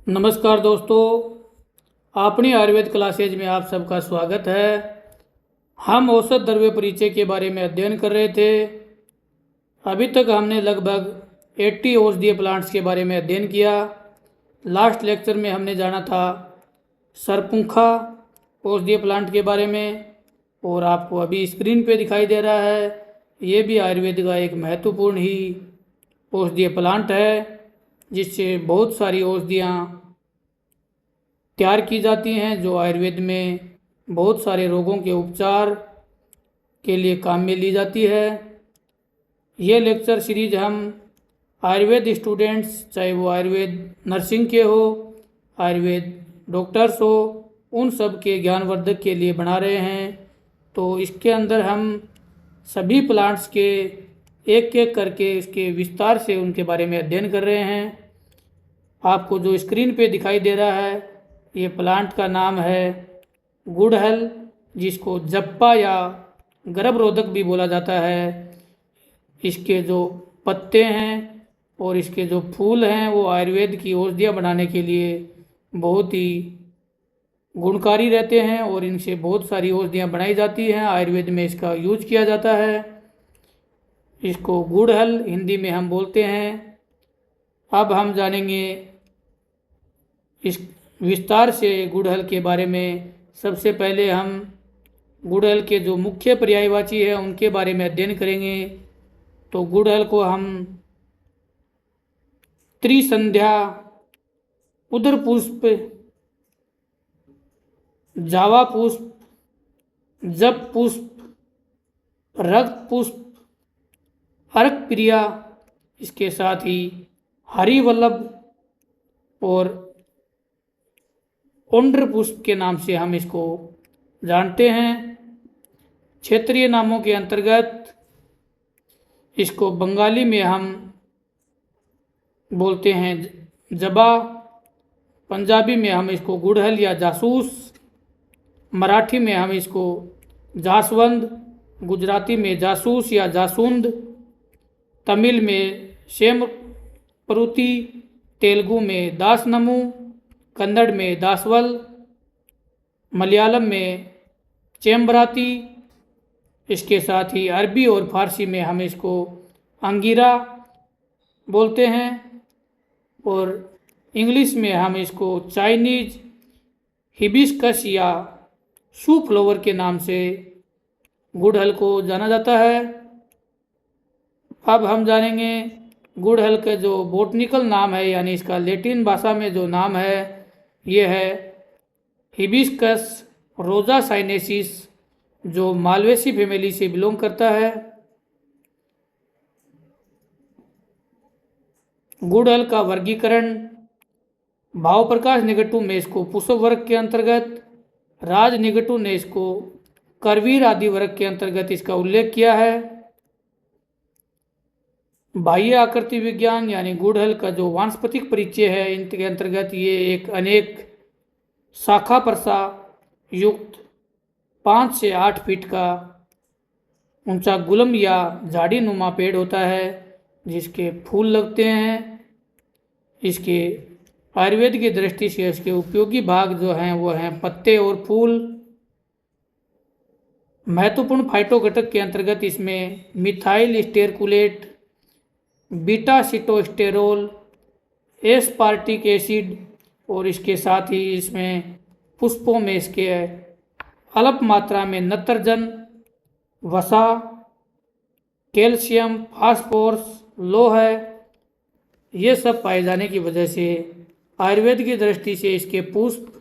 नमस्कार दोस्तों, अपनी आयुर्वेद क्लासेज में आप सबका स्वागत है। हम औसत द्रव्य परिचय के बारे में अध्ययन कर रहे थे। अभी तक हमने लगभग 80 औषधीय प्लांट्स के बारे में अध्ययन किया। लास्ट लेक्चर में हमने जाना था सरपुंखा औषधीय प्लांट के बारे में, और आपको अभी स्क्रीन पे दिखाई दे रहा है, ये भी आयुर्वेद का एक महत्वपूर्ण ही औषधीय प्लांट है जिससे बहुत सारी औषधियाँ तैयार की जाती हैं जो आयुर्वेद में बहुत सारे रोगों के उपचार के लिए काम में ली जाती है। ये लेक्चर सीरीज हम आयुर्वेद स्टूडेंट्स, चाहे वो आयुर्वेद नर्सिंग के हो, आयुर्वेद डॉक्टर्स हो, उन सब के ज्ञानवर्धक के लिए बना रहे हैं। तो इसके अंदर हम सभी प्लांट्स के एक एक करके इसके विस्तार से उनके बारे में अध्ययन कर रहे हैं। आपको जो स्क्रीन पे दिखाई दे रहा है, ये प्लांट का नाम है गुड़हल, जिसको जप्पा या गर्भरोधक भी बोला जाता है। इसके जो पत्ते हैं और इसके जो फूल हैं वो आयुर्वेद की औषधियाँ बनाने के लिए बहुत ही गुणकारी रहते हैं और इनसे बहुत सारी औषधियाँ बनाई जाती हैं। आयुर्वेद में इसका यूज किया जाता है। इसको गुड़हल हिंदी में हम बोलते हैं। अब हम जानेंगे इस विस्तार से गुड़हल के बारे में। सबसे पहले हम गुड़हल के जो मुख्य पर्यायवाची है उनके बारे में अध्ययन करेंगे। तो गुड़हल को हम त्रिसंध्या, उदर पुष्प, जावा पुष्प, जप पुष्प, रक्त पुष्प, अर्क प्रिया, इसके साथ ही हरिवल्लभ और ओंड्र पुष्प के नाम से हम इसको जानते हैं। क्षेत्रीय नामों के अंतर्गत इसको बंगाली में हम बोलते हैं जबा, पंजाबी में हम इसको गुड़हल या जासूस, मराठी में हम इसको जासवंद, गुजराती में जासूस या जासूंद, तमिल में शेमपरुति, तेलुगु में दासनमू, कन्नड़ में दासवल, मलयालम में चेम्बराती, इसके साथ ही अरबी और फारसी में हम इसको अंगीरा बोलते हैं, और इंग्लिश में हम इसको चाइनीज हिबिस्कस या शू फ्लावर के नाम से गुड़हल को जाना जाता है। अब हम जानेंगे गुड़हल का जो बोटनिकल नाम है, यानी इसका लैटिन भाषा में जो नाम है, ये है हिबिस्कस रोजा साइनेसिस, जो मालवेसी फैमिली से बिलोंग करता है। गुड़हल का वर्गीकरण भाव प्रकाश निगटू में इसको पुष्प वर्ग के अंतर्गत, राज निगटू ने इसको करवीर आदि वर्ग के अंतर्गत इसका उल्लेख किया है। बाह्य आकृति विज्ञान यानी गुड़हल का जो वानस्पतिक परिचय है, इनके अंतर्गत ये एक अनेक शाखा प्रशा युक्त 5 से 8 फीट का ऊंचा गुलम या झाड़ी नुमा पेड़ होता है जिसके फूल लगते हैं। इसके आयुर्वेद की दृष्टि से इसके उपयोगी भाग जो हैं वो हैं पत्ते और फूल। महत्वपूर्ण फाइटो घटक के अंतर्गत इसमें methyl sterculate, beta sitosterol, aspartic acid, और इसके साथ ही इसमें पुष्पों में इसके अल्प मात्रा में नत्रजन, वसा, कैल्शियम, फास्फोरस, लौह है, ये सब पाए जाने की वजह से आयुर्वेद की दृष्टि से इसके पुष्प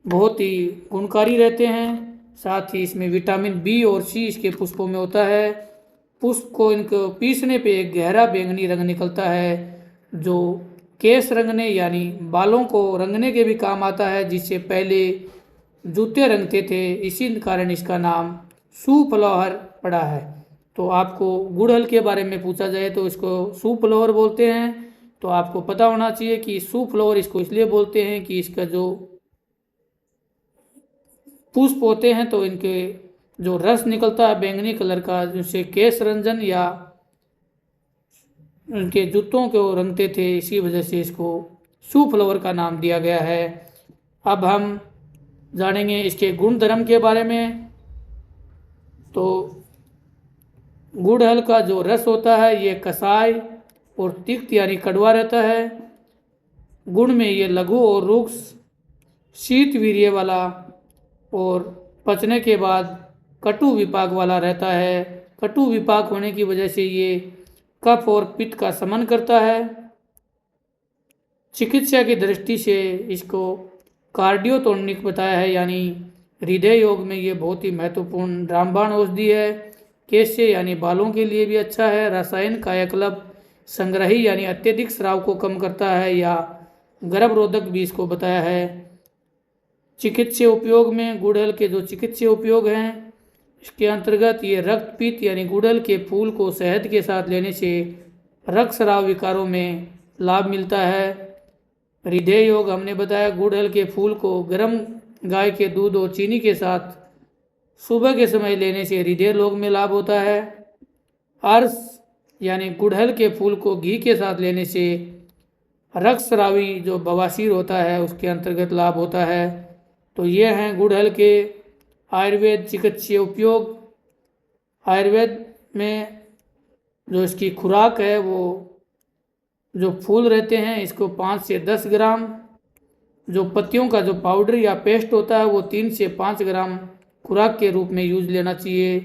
बहुत ही गुणकारी रहते हैं। साथ ही इसमें विटामिन बी और सी इसके पुष्पों में होता है। पुष्प को इनको पीसने पे एक गहरा बैंगनी रंग निकलता है जो केश रंगने यानी बालों को रंगने के भी काम आता है, जिससे पहले जूते रंगते थे। इसी कारण इसका नाम सूफ्लावर पड़ा है। तो आपको गुड़हल के बारे में पूछा जाए तो इसको सूफ्लावर बोलते हैं। तो आपको पता होना चाहिए कि सूफ्लावर इसको इसलिए बोलते हैं कि इसका जो पुष्प होते हैं तो इनके जो रस निकलता है बैंगनी कलर का, जिससे केश रंजन या उनके जूतों को रंगते थे, इसी वजह से इसको शू फ्लावर का नाम दिया गया है। अब हम जानेंगे इसके गुण धर्म के बारे में। तो गुड़हल का जो रस होता है ये कसाय और तिक्त यानी कड़वा रहता है। गुण में ये लघु और रुक्ष, शीत वीर्य वाला और पचने के बाद कटु विपाक वाला रहता है। कटु विपाक होने की वजह से ये कफ और पित्त का शमन करता है। चिकित्सा की दृष्टि से इसको कार्डियोटोनिक बताया है, यानी हृदय योग में ये बहुत ही महत्वपूर्ण रामबाण औषधि है। केश यानी बालों के लिए भी अच्छा है। रसायन कायाकल्प संग्रही यानी अत्यधिक स्राव को कम करता है या गर्भरोधक भी इसको बताया है। चिकित्सीय उपयोग में गुड़हल के जो चिकित्सीय उपयोग हैं इसके अंतर्गत ये रक्तपित्त यानी गुड़हल के फूल को शहद के साथ लेने से रक्तस्राव विकारों में लाभ मिलता है। हृदय योग हमने बताया, गुड़हल के फूल को गर्म गाय के दूध और चीनी के साथ सुबह के समय लेने से हृदय रोग में लाभ होता है। अर्श यानी गुड़हल के फूल को घी के साथ लेने से रक्तस्रावी जो बवासीर होता है उसके अंतर्गत लाभ होता है। तो ये हैं गुड़हल के आयुर्वेद चिकित्सीय उपयोग। आयुर्वेद में जो इसकी खुराक है वो जो फूल रहते हैं इसको 5 से 10 ग्राम, जो पत्तियों का जो पाउडर या पेस्ट होता है वो 3 से 5 ग्राम खुराक के रूप में यूज लेना चाहिए।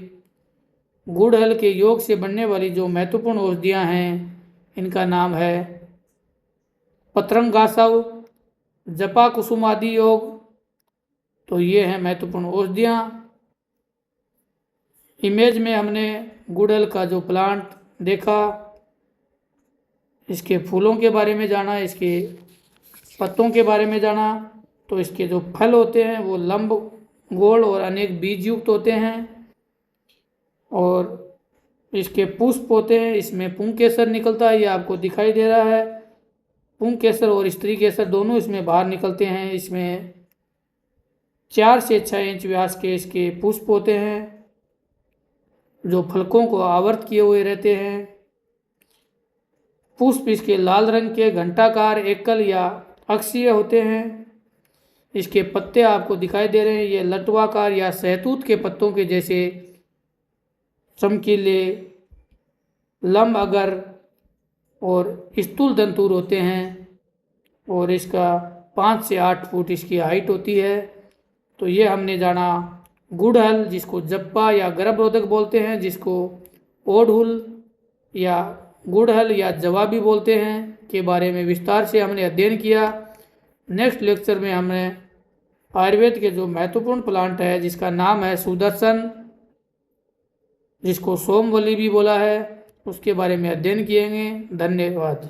गुड़हल के योग से बनने वाली जो महत्वपूर्ण औषधियाँ हैं इनका नाम है पत्रंगासव, जपा कुसुम आदि योग। तो ये हैं महत्वपूर्ण औषधियाँ। इमेज में हमने गुड़हल का जो प्लांट देखा, इसके फूलों के बारे में जाना, इसके पत्तों के बारे में जाना। तो इसके जो फल होते हैं वो लंब गोल और अनेक बीज युक्त होते हैं और इसके पुष्प होते हैं, इसमें पुंकेसर निकलता है, ये आपको दिखाई दे रहा है। पुंकेसर और स्त्री केसर दोनों इसमें बाहर निकलते हैं। इसमें 4 से 6 इंच व्यास के इसके पुष्प होते हैं जो फलकों को आवर्त किए हुए रहते हैं। पुष्प इसके लाल रंग के घंटाकार एकल या अक्षीय होते हैं। इसके पत्ते आपको दिखाई दे रहे हैं, ये लटवाकार या सहतूत के पत्तों के जैसे चमकीले, लंब अगर और स्थूल दंतुर होते हैं और इसका 5 से 8 फुट इसकी हाइट होती है। तो ये हमने जाना गुड़हल, जिसको जप्पा या गर्भरोधक बोलते हैं, जिसको ओढ़हुल या गुड़हल या जवा भी बोलते हैं, के बारे में विस्तार से हमने अध्ययन किया। नेक्स्ट लेक्चर में हमने आयुर्वेद के जो महत्वपूर्ण प्लांट है जिसका नाम है सुदर्शन, जिसको सोमवल्ली भी बोला है, उसके बारे में अध्ययन किएंगे। धन्यवाद।